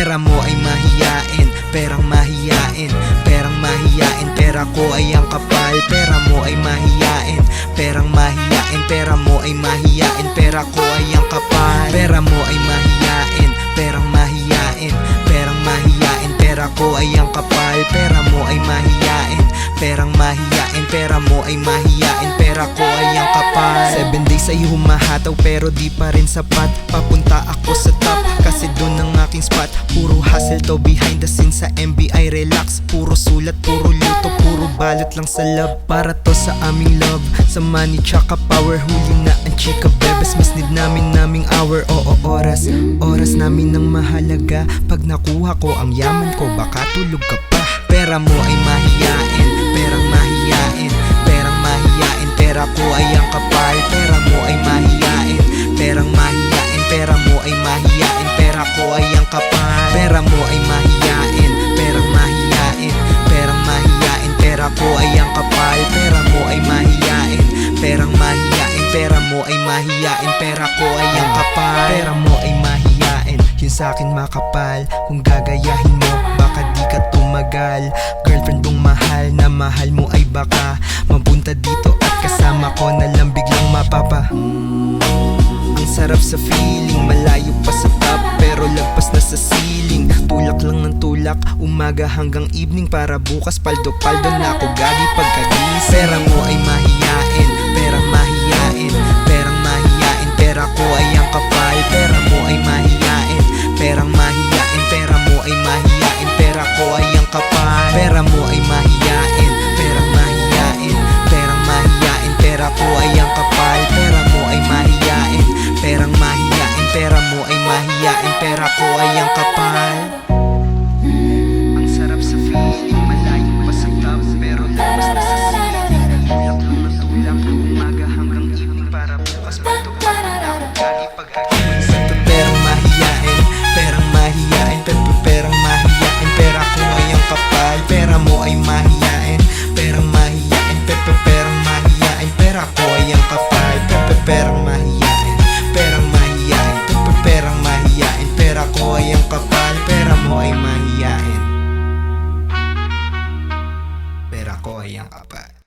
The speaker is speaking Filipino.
Pera mo ay mahiyain, perang mahiyain, perang mahiyain, pera ko ay ang kapal. Pera mo ay mahiyain, perang mahiyain, pera mo ay mahiyain, pera ko ay ang kapal. Pera mo ay mahiyain, perang mahiyain, perang mahiyain, pera ko ay ang kapal. Pera mo ay mahiyain, perang mahiyain, pera mo ay mahiyain, pera ko ay ang kapal. 7 days ay humahataw pero di pa rin sapat. Papunta ako sa top kasi dun ang aking spot. Puro hustle to behind the scenes sa MBI relax. Puro sulat, puro luto, puro balot lang sa love. Para to sa aming love, sa money tsaka power. Huli na ang chika bebes, mas need naming hour. Oo, oras, oras namin ang mahalaga. Pag nakuha ko ang yaman ko, baka tulog ka pa. Pera mo ay mahiyain, perang mahiyain, perang mahiyain, pera ko ay ang kapal. Pera mo ay mahiyain, perang mahiyain, pera mo ay mahiyain, pera ko ay ang kapal. Pera mo ay mahiyain, perang mahiyain, perang mahiyain, pera ko ay ang kapal. Pera mo ay mahiyain, perang mahiyain, pera mo ay mahiyain, pera ko ay ang kapal. Pera mo ay mahiyain, yun sa'kin makapal. Kung gagayahin mo, baka di ka tumagal. Girlfriend kong mahal, na mahal mo ay baka mapunta dito at kasama ko na lang biglang mapapa. Ang sarap sa feeling, malayo pa sa top pero lagpas na sa ceiling. Tulak lang ng tulak, umaga hanggang evening. Para bukas paldo-paldo na ako gagi pagkagising. Pera mo ay mahiyain, perang mahiyain, perang mahiyain, pera ko ay ang kapal. Pera mo ay mahiyain, perang mahiyain, pera mo ay mahiyain, pera ko ay ang kapal. Pera mo ay mahiyain, perang mahiyain, perang mahiyain, pera ko ay ang kapal. Pera mo ay mahiyain, perang mahiyain, pera mo ay mahiyain, pera ko ay ang kapal. Ang sarap sa feeling, malayo pa sa top pero lagpas na sa ceiling. Tulak lang ng tulak, umaga hanggang evening. Para bukas paldo-paldo na ako gagi pagkagising. Perang mahiyain, perang mahiyain, perang mahiyain, pera ko ay ang kapal. Pera mo ay mahiyain, perang mahiyain, perang mahiyain, pera ko ay ang kapal. Perang mahiyain, perang mahiyain, perang mahiyain, pera ko ay ang kapal. Pera mo ay mahiyain, pera ko ay ang kapal.